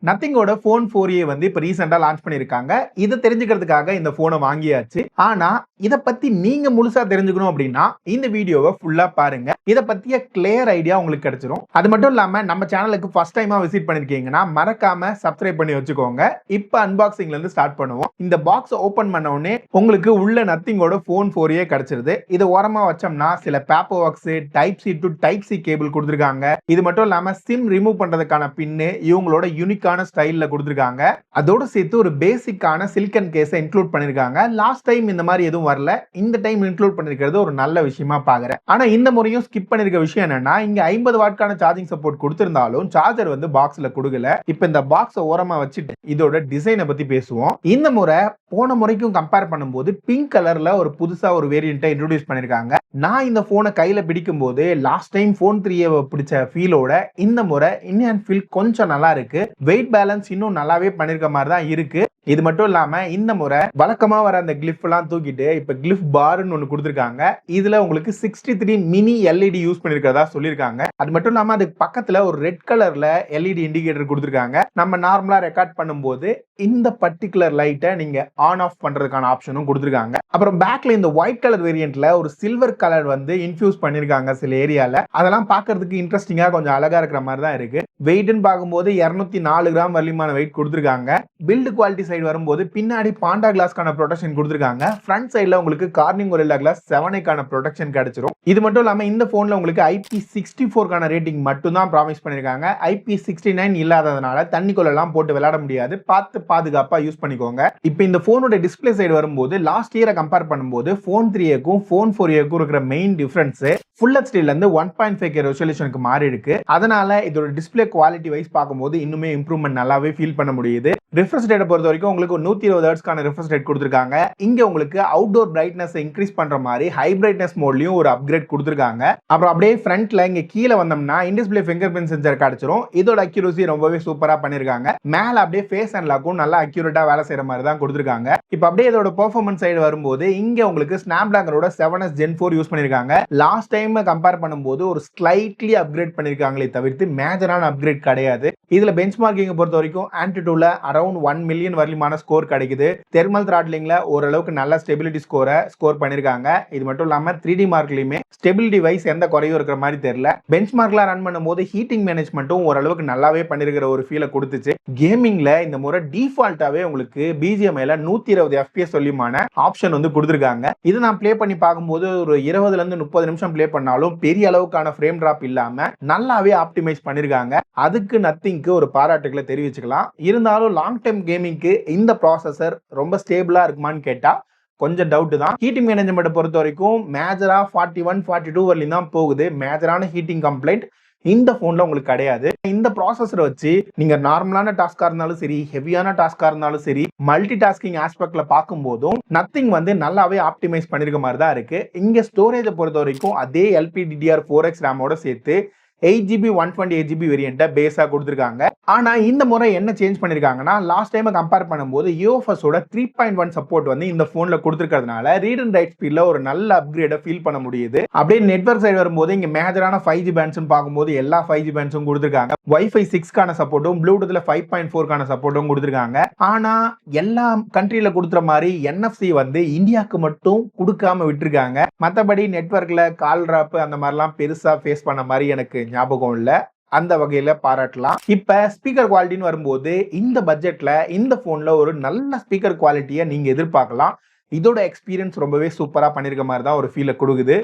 நத்திங்கோட phone 4A வந்து இப்ப ரீசெண்டா லான்ச் பண்ணிருக்காங்க. இத தெரிஞ்சுக்கிறதுக்காக இந்த போனை வாங்கியாச்சு. ஆனா இத பத்தி நீங்க முழுசா தெரிஞ்சுக்கணும் அப்படின்னா இந்த வீடியோவை ஃபுல்லா பாருங்க. இத பத்திய கிளியர் ஐடியா உங்களுக்கு கிடைச்சிரும். அது மட்டும் இல்லாம நம்ம சேனலுக்கு ஃபர்ஸ்ட் டைமா விசிட் பண்ணிருக்கீங்கன்னா மறக்காம சப்ஸ்கிரைப் பண்ணி வச்சுக்கோங்க. இப்ப அன்பாக்சிங்ல இருந்து ஸ்டார்ட் பண்ணுவோம். இந்த பாக்ஸ் ஓபன் பண்ண உடனே உங்களுக்கு உள்ள நத்திங்கோட ஃபோன் 4A கிடைச்சிருது. இது ஓரமா வச்சோம்னா சில paper works, type C to type C cable கொடுத்திருக்காங்க. இது மட்டும் இல்லாம சிம் ரிமூவ் பண்றதுக்கான பின்னு இவங்களோட யூனிக்கான ஸ்டைல்ல கொடுத்திருக்காங்க. அதோட சேர்த்து ஒரு பேசிக்கான சிலிக்கன் கேஸ இன்க்ளூட் பண்ணிருக்காங்க. லாஸ்ட் டைம் இந்த மாதிரி எதுவும் வரல. இந்த டைம் இன்க்ளூட் பண்ணிருக்கிறது ஒரு நல்ல விஷயமா பாக்குறேன். ஆனா இந்த முறையும் ஸ்கிப் பண்ணிருக்க விஷயம் என்னன்னா, இங்க 50 வாட்கான சார்ஜிங் சப்போர்ட் கொடுத்திருந்தாலும் சார்ஜர் வந்து பாக்ஸ்ல கொடுக்கல. இப்ப இந்த பாக்ஸ் ஓரமா வச்சுட்டு இதோட டிசைனை பத்தி பேசுவோம். இந்த முறை போன முறைக்கும் கம்பேர் பண்ணும்போது பிங்க் கலர்ல ஒரு புதுசா ஒரு வேரியண்ட்டை இன்ட்ரோடியூஸ் பண்ணிருக்காங்க. நான் இந்த போனை கையில பிடிக்கும் போது லாஸ்ட் டைம் போன் 3A பிடிச்ச ஃபீலோட இந்த முறை இன்னும் ஃபீல் கொஞ்சம் நல்லா இருக்கு. வெயிட் பேலன்ஸ் இன்னும் நல்லாவே பண்ணிருக்க மாதிரி தான் இருக்கு. இது மட்டும் இல்லாம இந்த முறை வழக்கமா வர அந்த கிளிப் எல்லாம் தூக்கிட்டு இப்ப கிளிப் பார்னு ஒன்னு கொடுத்திருக்காங்க. இதுல உங்களுக்கு 63 மினி எல்இடி யூஸ் பண்ணிருக்கிறதா சொல்லிருக்காங்க. அது மட்டும் இல்லாம அதுக்கு பக்கத்துல ஒரு ரெட் கலர்ல எல்இடி இண்டிகேட்டர் கொடுத்திருக்காங்க. நம்ம நார்மலா ரெக்கார்ட் பண்ணும்போது இந்த பர்டிகுலர் லைட்டை நீங்க ஆன் ஆஃப் பண்றதுக்கான ஆப்ஷனும் கொடுத்திருக்காங்க. அப்புறம் பேக்ல இந்த ஒயிட் கலர் வேரியன்ட்ல ஒரு சில்வர் கலர் வந்து இன்ஃபியூஸ் பண்ணிருக்காங்க சில ஏரியால. அதெல்லாம் பாக்குறதுக்கு இன்ட்ரெஸ்டிங்கா கொஞ்சம் அழகா இருக்கிற மாதிரி தான் இருக்கு. வெயிட்னு பார்க்கும்போது 204 கிராம் வலிமான வெயிட் கொடுத்திருக்காங்க. பில்ட் குவாலிட்டி சைடு வரும்போது பின்னாடி பாண்டா கிளாஸ்க்கான ப்ரொடெக்ஷன் கொடுத்திருக்காங்க. ஃப்ரண்ட் சைடுல உங்களுக்கு கார்னிங் கொரில்லா கிளாஸ் 7க்கான ப்ரொடெக்ஷன் கிடைச்சிரும். இது மட்டும் இல்லாம இந்த போன்ல உங்களுக்கு IP64க்கான ரேட்டிங் மட்டும் தான் ப்ராமிஸ் பண்ணிருக்காங்க. IP69 இல்லாததுனால தண்ணிக்குள்ள எல்லாம் போட்டு விளையாட முடியாது. பார்த்து பாதுகாப்பா யூஸ் பண்ணிக்கோங்க. இப்போ இந்த போனோட டிஸ்ப்ளே சைடு வரும்போது லாஸ்ட் இயரை கம்பேர் பண்ணும்போது போன் 3Aக்கும் போன் 4Aக்கும் இருக்கிற மெயின் டிஃபரன்ஸ் ஃபுல் ஹெச்டில இருந்து 1.5K ரெசல்யூஷனுக்கு மாறி இருக்கு. அதனால இதோட டிஸ்ப்ளே குவாலிட்டி வைஸ் பார்க்கும்போது இன்னுமே இம்ப்ரூவ்மெண்ட் நல்லாவே ஃபீல் பண்ண முடியுது. ரிஃப்ரெஷ் ரேட்டை பொறுத்த வரைக்கும் உங்களுக்கு 120 ஹெர்ட்ஸ்க்கான ரிஃப்ரெஷ் ரேட் கொடுத்திருக்காங்க. இங்க உங்களுக்கு அவுட்டோர் பிரைட்னஸ் இன்க்ரீஸ் பண்ற மாதிரி ஹை பிரைட்னஸ் மோட்லயும் ஒரு அப்கிரேட் கொடுத்திருக்காங்க. அப்புறம் அப்படியே ஃப்ரண்ட்ல இங்க கீழே வந்தோம்னா இன் டிஸ்ப்ளே ஃபிங்கர் பிரிண்ட் சென்சார் கிடைச்சிரும். இதோட அக்யூரசி ரொம்பவே சூப்பரா பண்ணிருக்காங்க. மேல அப்படியே ஃபேஸ் அண்ட் லாக்கும் நல்லா அக்யூரேட்டா வேலை செய்யற மாதிரி தான் கொடுத்திருக்காங்க. இப்போ அப்படியே இதோட பெர்ஃபார்மன்ஸ் சைடு வரும்போது இங்க உங்களுக்கு ஸ்னாப்டிராகனோட 7S Gen 4 யூஸ் பண்ணிருக்காங்க. லாஸ்ட் டைம் கம்பேர் பண்ணும்போது ஒரு ஸ்லைட்லி அப்கிரேட் பண்ணிருக்காங்களே தவிர்த்து மேஜரான அப்கிரேட் கிடையாது. இதுல பெஞ்ச்மார்க்கிங் பொறுத்த வரைக்கும் ஆன்டிடூல அரௌண்ட் 1 மில்லியன் வரலிமான ஸ்கோர் கிடைக்குது. தெர்மல் த்ராட்லிங்ல ஓரளவுக்கு நல்ல ஸ்டெபிலிட்டி ஸ்கோர் பண்ணிருக்காங்க. இது மட்டும் இல்லாம 3D மார்க்லயுமே ஸ்டெபிலிட்டி வைஸ் எந்த குறையும் இருக்கிற மாதிரி தெரியல. பெஞ்ச்மார்க்ல ரன் பண்ணும்போது ஹீட்டிங் மேனேஜ்மெண்ட்டும் ஓரளவுக்கு நல்லாவே பண்ணிருக்கிற ஒரு ஃபீலை கொடுத்துச்சு. கேமிங்ல இந்த முறை டிஃபால்ட்டாவே உங்களுக்கு BGMIல 120 FPS சொல்லியுமான ஆப்ஷன் வந்து கொடுத்திருக்காங்க. இது நான் ப்ளே பண்ணி பார்க்கும்போது ஒரு 20ல இருந்து 30 நிமிஷம் ப்ளே பண்ணாலும் பெரிய அளவுக்கான ஃப்ரேம் டிராப் இல்லாம நல்லாவே ஆப்டிமைஸ் பண்ணிருக்காங்க. அதுக்கு நத்திங்க்கு ஒரு பாராட்டுகளை தெரிவிச்சுக்கலாம். இருந்தாலும் லாங் டைம் கேமிங்க்கு இந்த ப்ராசஸர் ரொம்ப ஸ்டேபிளா இருக்குமான்னு கேட்டா கொஞ்சம் டவுட் தான். ஹீட்டிங் மேனேஜ்மெண்ட் பொறுத்த வரைக்கும் மேஜரா 41, 42 வரலையும் தான் போகுது. மேஜரான ஹீட்டிங் கம்ப்ளைண்ட் இந்த போன்ல உங்களுக்கு கிடையாது. இந்த ப்ராசஸர் வச்சு நீங்க நார்மலான டாஸ்கா இருந்தாலும் சரி, ஹெவியான டாஸ்கா இருந்தாலும் சரி, மல்டி டாஸ்கிங் ஆஸ்பெக்ட்ல பார்க்கும்போதும் நத்திங் வந்து நல்லாவே ஆப்டிமைஸ் பண்ணிருக்க மாதிரி தான் இருக்கு. இங்க ஸ்டோரேஜை பொறுத்த வரைக்கும் அதே LPDDR4X ரேமோட சேர்த்து 8GB 128GB வேரியண்ட்டை பேஸா கொடுத்திருக்காங்க. ஆனா இந்த முறை என்ன சேஞ்ச் பண்ணிருக்காங்கன்னா லாஸ்ட் டைம் கம்பேர் பண்ணும்போது UFSோட 3.1 சப்போர்ட் வந்து இந்த போன்ல கொடுத்திருக்கிறதுனால ரீட் அண்ட் ரைட் ஸ்பீட்ல ஒரு நல்ல அப்கிரேட ஃபீல் பண்ண முடியுது. அப்படியே நெட்வொர்க் சைடு வரும்போது இங்க மேஜரான 5G பேண்ட்ஸ் பார்க்கும்போது எல்லா 5G பேண்ட்ஸும் கொடுத்திருக்காங்க. Wi-Fi 6க்கான சப்போர்ட்டும் ப்ளூடூத்ல 5.4க்கான சப்போர்ட்டும் கொடுத்திருக்காங்க. ஆனா எல்லா கண்ட்ரில கொடுத்துற மாதிரி NFC வந்து இந்தியாவுக்கு மட்டும் கொடுக்காம விட்டுருக்காங்க. மற்றபடி நெட்வொர்க்ல கால் டிராப் அந்த மாதிரிலாம் பெருசா ஃபேஸ் பண்ண மாதிரி எனக்கு ஞாபகம் இல்ல. அந்த வகையில பாராட்டலாம். இப்ப ஸ்பீக்கர் குவாலிட்டின்னு வரும்போது இந்த பட்ஜெட்ல இந்த போன்ல ஒரு நல்ல ஸ்பீக்கர் குவாலிட்டியை நீங்க எதிர்பார்க்கலாம். இதோட எக்ஸ்பீரியன்ஸ் ரொம்பவே சூப்பரா பண்ணிருக்க மாதிரி தான் ஒரு ஃபீலை கொடுக்குது.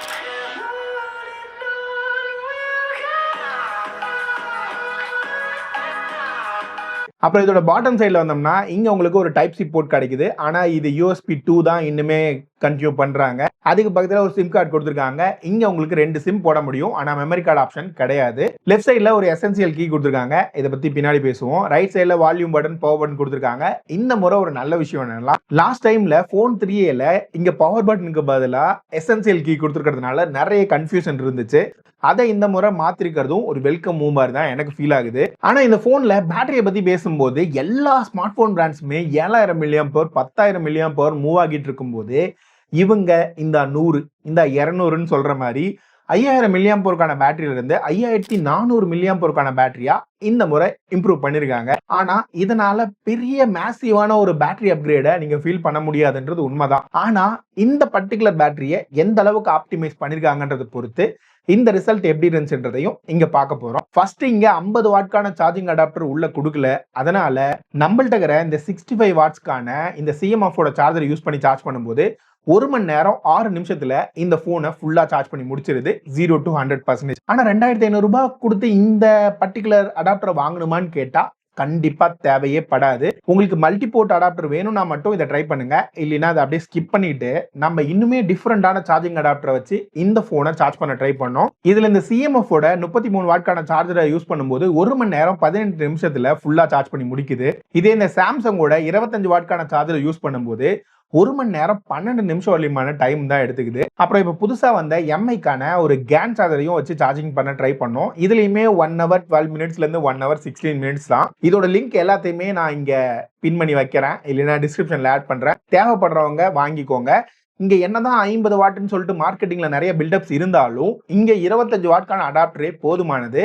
அப்புறம் இதோட பாட்டம் சைடில் வந்தோம்னா இங்க உங்களுக்கு ஒரு டைப் சி போர்ட் கிடைக்குது. ஆனா இது USB 2 தான் இன்னுமே கண்டினியூ பண்றாங்க. அதுக்கு பக்கத்துல ஒரு சிம் கார்டு கொடுத்திருக்காங்க. இங்க உங்களுக்கு 2 சிம் போட முடியும். ஆனா மெமரி கார்டு ஆப்ஷன் கிடையாது. லெஃப்ட் சைடுல ஒரு எசென்சியல் கீ கொடுத்திருக்காங்க. இதை பத்தி பின்னாடி பேசுவோம். ரைட் சைடுல வால்யூம் பட்டன், பவர் பட்டன் கொடுத்திருக்காங்க. இந்த முறை ஒரு நல்ல விஷயம் என்னன்னா லாஸ்ட் டைம்ல போன் 3Aல இங்க பவர் பட்டனுக்கு பதிலா எசென்சியல் கீ கொடுத்திருக்கிறதுனால நிறைய கன்ஃபியூஷன் இருந்துச்சு. அதை இந்த முறை மாத்திருக்கிறதும் ஒரு வெல்கம் மூவ் மாதிரி தான் எனக்கு ஃபீல் ஆகுது. ஆனா இந்த போன்ல பேட்டரியை பத்தி பேசும்போது எல்லா ஸ்மார்ட் போன் பிராண்ட்ஸுமே 7000 mAh 10,000 mAh மூவ் ஆகிட்டு இருக்கும்போது இவங்க இந்த 100 இந்த 200ன்னு சொல்ற மாதிரி 5000 மில்லியம் போருக்கான பேட்டரியில இருந்து 5400 மில்லியம் போருக்கான பேட்டரியா இந்த முறை இம்ப்ரூவ் பண்ணிருக்காங்க. ஆனா இதனால பெரிய மேசிவான ஒரு பேட்டரி அப்கிரேட நீங்க ஃபீல் பண்ண முடியாதுன்றது உண்மைதான். ஆனா இந்த பர்டிகுலர் பேட்டரியை எந்த அளவுக்கு ஆப்டிமைஸ் பண்ணிருக்காங்கன்றது பொறுத்து இந்த ரிசல்ட் எப்படி இருந்துச்சுன்றதையும் இங்க பார்க்க போறோம். ஃபர்ஸ்ட் இங்க 50 வாட்கான சார்ஜிங் அடாப்டர் உள்ள கொடுக்கல. அதனால நம்மள்ட்ட இருக்கிற இந்த 65 வாட்ஸ்க்கான இந்த சிஎம்எஃப் ஓட சார்ஜர் யூஸ் பண்ணி சார்ஜ் பண்ணும்போது 1 மணி நேரம் 6 நிமிஷத்துல இந்த போனை ஃபுல்லா சார்ஜ் பண்ணி முடிச்சிருது 0 to 100%. ஆனா 2500 ரூபாய் கொடுத்து இந்த பர்டிகுலர் அடாப்டரை வாங்கணுமான்னு கேட்டா கண்டிப்பா தேவையே படாது. உங்களுக்கு மல்டி போர்ட் அடாப்டர் வேணும்னா மட்டும் இதை ட்ரை பண்ணுங்க. இல்லைன்னா அதை அப்படியே ஸ்கிப் பண்ணிட்டு நம்ம இன்னுமே டிஃபரெண்டான சார்ஜிங் அடாப்டரை வச்சு இந்த போனை சார்ஜ் பண்ண ட்ரை பண்ணோம். இதுல இந்த சிஎம்எஃப் ஓட 33 வாட்கான சார்ஜரை யூஸ் பண்ணும்போது 1 மணி நேரம் 18 நிமிஷத்துல ஃபுல்லா சார்ஜ் பண்ணி முடிக்குது. இதே இந்த சாம்சங்கோட 25 வாட்கான சார்ஜரை யூஸ் பண்ணும்போது 1 மணி நேரம் 12 நிமிஷம் வரையுமான டைம் தான் எடுத்துக்குது. அப்புறம் இப்போ புதுசா வந்த எம்ஐக்கான ஒரு கேன் சார்ஜரையும் வச்சு சார்ஜிங் பண்ண ட்ரை பண்ணோம். இதுலயுமே 1 hour 12 மினிட்ஸ்ல இருந்து 1 hour 16 மினிட்ஸ் தான். இதோட லிங்க் எல்லாத்தையுமே நான் இங்க பின் பண்ணி வைக்கிறேன், இல்லைன்னா டிஸ்கிரிப்ஷன்ல ஆட் பண்றேன். தேவைப்படுறவங்க வாங்கிக்கோங்க. இங்க என்னதான் 50 வாட்னு சொல்லிட்டு மார்க்கெட்டிங்ல நிறைய பில்டப்ஸ் இருந்தாலும் இங்க 25 வாட்கான அடாப்டரே போதுமானது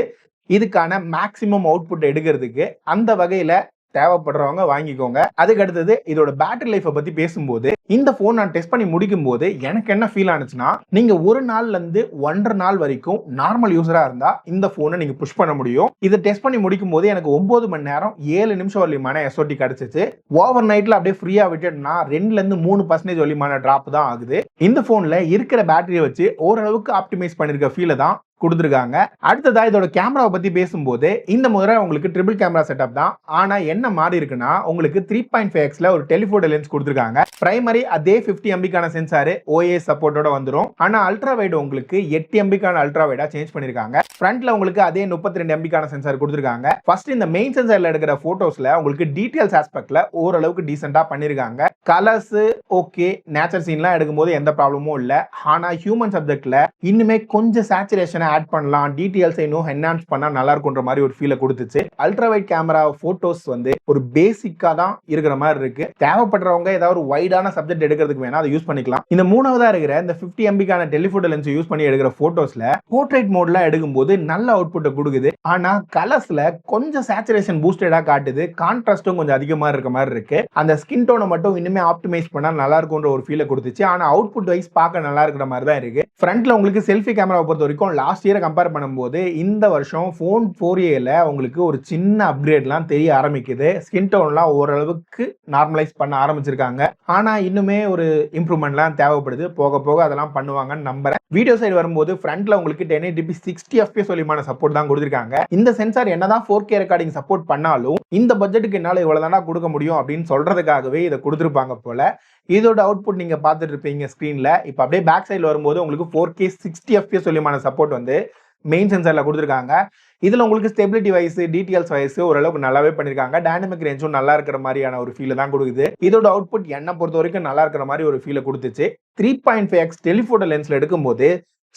இதுக்கான மேக்சிமம் அவுட்புட் எடுக்கிறதுக்கு. அந்த வகையில தேவைப்படுறவங்க வாங்கிக்கோங்க. அதுக்கு அடுத்தது இதோட பேட்டரி லைஃபை பத்தி பேசும்போது இந்த போன் நான் டெஸ்ட் பண்ணி முடிக்கும் போது எனக்கு என்ன ஃபீல் ஆனிச்சுன்னா, நீங்க ஒரு நாள்ல இருந்து 1.5 நாள் வரைக்கும் நார்மல் யூசரா இருந்தா இந்த போனை நீங்க புஷ் பண்ண முடியும். இதை டெஸ்ட் பண்ணி முடிக்கும் போது எனக்கு 9 மணி நேரம் 7 நிமிஷம் வரையுமான எஸ்ஓடி கிடைச்சிச்சு. ஓவர் நைட்ல அப்படியே ஃப்ரீயா விட்டுட்டுனா 2ல இருந்து 3% வரையுமான டிராப் தான் ஆகுது. இந்த போன்ல இருக்கிற பேட்டரியை வச்சு ஓரளவுக்கு ஆப்டிமைஸ் பண்ணிருக்க ஃபீலை தான் கொடுத்துருக்காங்க. அடுத்ததா இதோட கேமராவை பத்தி பேசும்போது இந்த முறை உங்களுக்கு ட்ரிபிள் கேமரா செட்டப் தான். ஆனா என்ன மாறி இருக்குன்னா, உங்களுக்கு 3.5xல ஒரு டெலிஃபோட்டோ லென்ஸ் கொடுத்துருக்காங்க. பிரைமரி அதே 50 MBக்கான சென்சார் OIS சப்போர்ட்டோட வந்துடும். ஆனா அல்ட்ரா வைட் உங்களுக்கு 8 MBக்கான அல்ட்ரா வைடா சேஞ்ச் பண்ணிருக்காங்க. ஃப்ரண்ட்ல உங்களுக்கு அதே 32 MBக்கான சென்சார் கொடுத்துருக்காங்க. ஃபர்ஸ்ட் இந்த மெயின் சென்சார்ல எடுக்கிற போட்டோஸ்ல உங்களுக்கு டீடைல்ஸ் ஆஸ்பெக்ட்ல ஓரளவுக்கு டீசென்ட்டா பண்ணிருக்காங்க. கலர்ஸ் ஓகே, நேச்சர் சீன்லாம் எடுக்கும்போது எந்த ப்ராப்ளமும் இல்ல. ஆனா ஹியூமன் சப்ஜெக்ட்ல இன்னுமே கொஞ்சம் சேச்சுரேஷன் ஆட் பண்ணலாம், டீடைல்ஸ் இன்னும் என்ஹான்ஸ் பண்ணா நல்லா இருக்கும்ன்ற மாதிரி ஒரு ஃபீலை கொடுத்துச்சு. அல்ட்ரா வைட் கேமரா போட்டோஸ் வந்து ஒரு பேசிக்கா தான் இருக்கிற மாதிரி இருக்கு. தேவைப்படுறவங்க ஏதாவது ஒரு வைடான சப்ஜெக்ட் எடுக்கிறதுக்கு வேணா அதை யூஸ் பண்ணிக்கலாம். இந்த மூணாவதா இருக்கிற இந்த 50 MBக்கான டெலிஃபோட்டோ லென்ஸ் யூஸ் பண்ணி எடுக்கிற போட்டோஸ்ல போர்ட்ரைட் மோட்ல எடுக்கும்போது நல்ல அவுட்புட் கொடுக்குது. ஆனா கலர்ஸ்ல கொஞ்சம் சேச்சுரேஷன் பூஸ்டடா காட்டுது, கான்ட்ராஸ்டும் கொஞ்சம் அதிகமா இருக்க மாதிரி இருக்கு. அந்த ஸ்கின் டோனை மட்டும் இன்னுமே ஆப்டிமைஸ் பண்ணா நல்லா இருக்கும்ன்ற ஒரு ஃபீலை கொடுத்துச்சு. ஆனா அவுட்புட் வைஸ் பார்க்க நல்லா இருக்கிற மாதிரி தான் இருக்கு. ஃப்ரண்ட்ல உங்களுக்கு செல்ஃபி கேமரா பொறுத்த வரைக்கும் லாஸ்ட் இயரை கம்பேர் பண்ணும்போது இந்த வருஷம் போன் 4Aல உங்களுக்கு ஒரு சின்ன அப்கிரேட்லாம் தெரிய ஆரம்பிக்குது. ஸ்கின் டோன்லாம் ஓரளவுக்கு நார்மலைஸ் பண்ண ஆரம்பிச்சிருக்காங்க. ஆனா இன்னுமே ஒரு இம்ப்ரூவ்மெண்ட்லாம் தேவைப்படுது. போக போக அதெல்லாம் பண்ணுவாங்கன்னு நம்புறேன். வீடியோ சைடு வரும்போது ஃப்ரண்ட்ல உங்களுக்கு 1080p 60 FPS வரையுமான சப்போர்ட் தான் கொடுத்திருக்காங்க. இந்த சென்சார் என்னதான் 4K ரெக்கார்டிங் சப்போர்ட் பண்ணாலும் இந்த பட்ஜெட்டுக்கு என்னால இவ்வளவுதானா கொடுக்க முடியும் அப்படின்னு சொல்றதுக்காகவே இதை கொடுத்திருப்பாங்க போல. இதோட அவுட்புட் நீங்க பார்த்துட்டு இருப்பீங்க ஸ்கிரீன்ல. இப்போ அப்படியே பேக் சைடுல வரும்போது உங்களுக்கு 4K 60 FPS வரையுமான சப்போர்ட் வந்து மெயின் சென்சார்ல கொடுத்துருக்காங்க. இதுல உங்களுக்கு ஸ்டெபிலிட்டி வைஸ், டீடைல்ஸ் வைஸ் ஓரளவுக்கு நல்லாவே பண்ணிருக்காங்க. டைனமிக் ரேஞ்சும் நல்லா இருக்கிற மாதிரியான ஒரு ஃபீல் தான் கொடுக்குது. இதோட அவுட்புட் என்ன பொறுத்த வரைக்கும் நல்லா இருக்கிற மாதிரி ஒரு ஃபீலை கொடுத்துச்சு. 3.5x டெலிஃபோட்டோ லென்ஸ்ல எடுக்கும்போது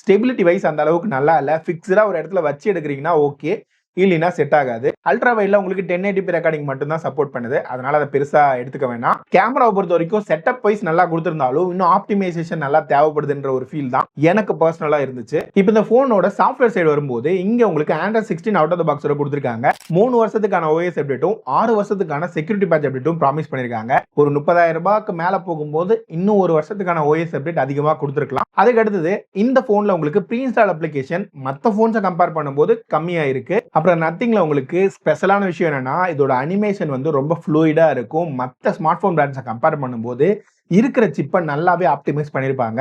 ஸ்டெபிலிட்டி வைஸ் அந்த அளவுக்கு நல்லா இல்ல. பிக்ஸ்டா ஒரு இடத்துல வச்சு எடுக்கிறீங்கன்னா ஓகே, இல்லைன்னா செட் ஆகாது. அல்ட்ரா வைட்ல உங்களுக்கு 1080p ரெக்கார்டிங் மட்டும் தான் சப்போர்ட் பண்ணுது. அதனால அதை பெருசா எடுத்துக்க வேணாம். கேமராவை பொறுத்த வரைக்கும் செட்டப் வைஸ் நல்லா கொடுத்திருந்தாலும் இன்னும் ஆப்டிமைசேஷன் நல்லா தேவைப்படுதுன்ற ஒரு ஃபீல் தான் எனக்கு பர்சனலா இருந்துச்சு. இப்போ இந்த போனோட சாஃப்ட்வேர் சைடு வரும்போது இங்க உங்களுக்கு Android 16 அவுட் ஆஃப் தி பாக்ஸோட கொடுத்திருக்காங்க. 3 வருஷத்துக்கான OS அப்டேட்டும் 6 வருஷத்துக்கான செக்யூரிட்டி பேட்ச் அப்டேட்டும் ப்ராமிஸ் பண்ணிருக்காங்க. ஒரு 30,000 ரூபாய்க்கு மேல போகும்போது இன்னும் ஒரு வருஷத்துக்கான OS அப்டேட் அதிகமா கொடுத்திருக்கலாம். அதுக்கு அடுத்தது இந்த போன்ல உங்களுக்கு ப்ரீ இன்ஸ்டால் அப்ளிகேஷன் மற்ற போன்ஸை கம்பேர் பண்ணும்போது கம்மியா இருக்கு. அப்புறம் நத்திங்ல உங்களுக்கு ஸ்பெஷலான விஷயம் என்னன்னா, இதோட அனிமேஷன் வந்து ரொம்ப ஃப்ளூயிடா இருக்கும். மற்ற ஸ்மார்ட் போன் பிராண்ட்ஸை கம்பேர் பண்ணும்போது இருக்கிற சிப்பை நல்லாவே ஆப்டிமைஸ் பண்ணியிருப்பாங்க.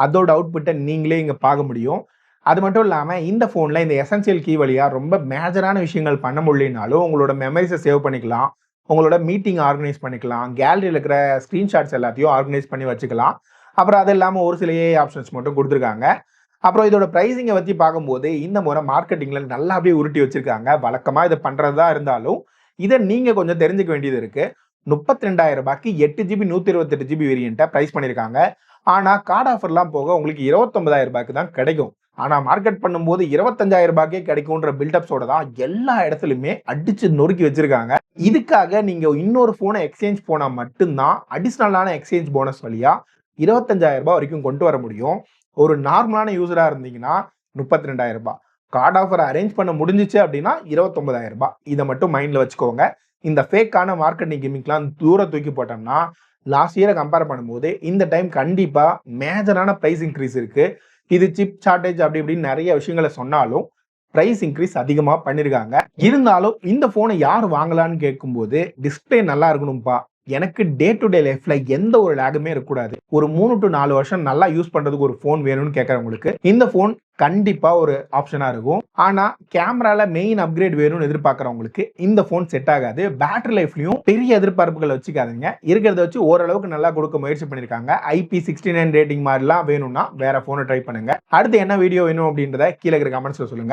அதோட அவுட்புட்டை நீங்களே இங்க பார்க்க முடியும். அது மட்டும் இல்லாம இந்த போன்ல இந்த எசென்சியல் கீ வழியா ரொம்ப மேஜரான விஷயங்கள் பண்ண முடியலனாலும் உங்களோட மெமரிஸை சேவ் பண்ணிக்கலாம், உங்களோட மீட்டிங் ஆர்கனைஸ் பண்ணிக்கலாம், கேலரியில் இருக்கிற ஸ்கிரீன்ஷாட்ஸ் எல்லாத்தையும் ஆர்கனைஸ் பண்ணி வச்சுக்கலாம். அப்புறம் அது இல்லாமல் ஒரு சில ஏஐ ஆப்ஷன்ஸ் மட்டும் கொடுத்துருக்காங்க. அப்புறம் இதோட பிரைசிங்கை பற்றி பார்க்கும்போது இந்த முறை மார்க்கெட்டிங்ல நல்லா அப்படியே உருட்டி வச்சிருக்காங்க. வழக்கமாக இதை பண்றதா இருந்தாலும் இதை நீங்க கொஞ்சம் தெரிஞ்சுக்க வேண்டியது இருக்கு. 32,000 ரூபாய்க்கு 8GB 128GB வேரியண்ட்டை பிரைஸ் பண்ணியிருக்காங்க. ஆனா கார்டு ஆஃபர்லாம் போக உங்களுக்கு 29,000 ரூபாய்க்கு தான் கிடைக்கும். ஆனா மார்க்கெட் பண்ணும்போது 25,000 ரூபாய்க்கே கிடைக்கும்ன்ற பில்டப்ஸோட தான் எல்லா இடத்துலையுமே அடிச்சு நொறுக்கி வச்சிருக்காங்க. இதுக்காக நீங்க இன்னொரு போனை எக்ஸ்சேஞ்ச் போனா மட்டும்தான் அடிஷனலான எக்ஸ்சேஞ்ச் போனஸ் வழியா 25,000 ரூபாய் வரைக்கும் கொண்டு வர முடியும். ஒரு நார்மலான யூசரா இருந்தீங்கன்னா 32,000. கார்டு ஆஃபர் அரேஞ்ச் பண்ண முடிஞ்சிச்சு அப்படின்னா 29,000. இதை மட்டும் மைண்ட்ல வச்சுக்கோங்க. இந்த ஃபேக்கான மார்க்கெட்டிங் கிமிக்லாம் தூர தூக்கி போட்டோம்னா லாஸ்ட் இயரை கம்பேர் பண்ணும்போது இந்த டைம் கண்டிப்பா மேஜரான பிரைஸ் இன்க்ரீஸ் இருக்கு. இது சிப் ஷார்டேஜ் அப்படி இப்படின்னு நிறைய விஷயங்களை சொன்னாலும் பிரைஸ் இன்க்ரீஸ் அதிகமா பண்ணிருக்காங்க. இருந்தாலும் இந்த போனை யார் வாங்கலான்னு கேட்கும்போது டிஸ்பிளே நல்லா இருக்கணும்பா, எனக்கு டே டு டே லைஃப்ல எந்த ஒரு லேகுமே இருக்கக்கூடாது, ஒரு 3 to 4 வருஷம் நல்லா யூஸ் பண்றதுக்கு ஒரு போன் வேணும்னு கேட்கறவங்களுக்கு இந்த போன் கண்டிப்பா ஒரு ஆப்ஷனா இருக்கும். ஆனா கேமரால மெயின் அப்கிரேட் வேணும்னு எதிர்பார்க்கறவங்களுக்கு இந்த போன் செட் ஆகாது. பேட்டரி லைஃப்லயும் பெரிய எதிர்பார்ப்புகளை வச்சுக்காதீங்க. இருக்கிறத வச்சு ஓரளவுக்கு நல்லா கொடுக்க முயற்சி பண்ணிருக்காங்க. IP69 ரேட்டிங் மாதிரிலாம் வேணும்னா வேற போனை ட்ரை பண்ணுங்க. அடுத்து என்ன வீடியோ வேணும் அப்படின்றத கீழே இருக்கிற கமெண்ட்ஸ்ல சொல்லுங்க.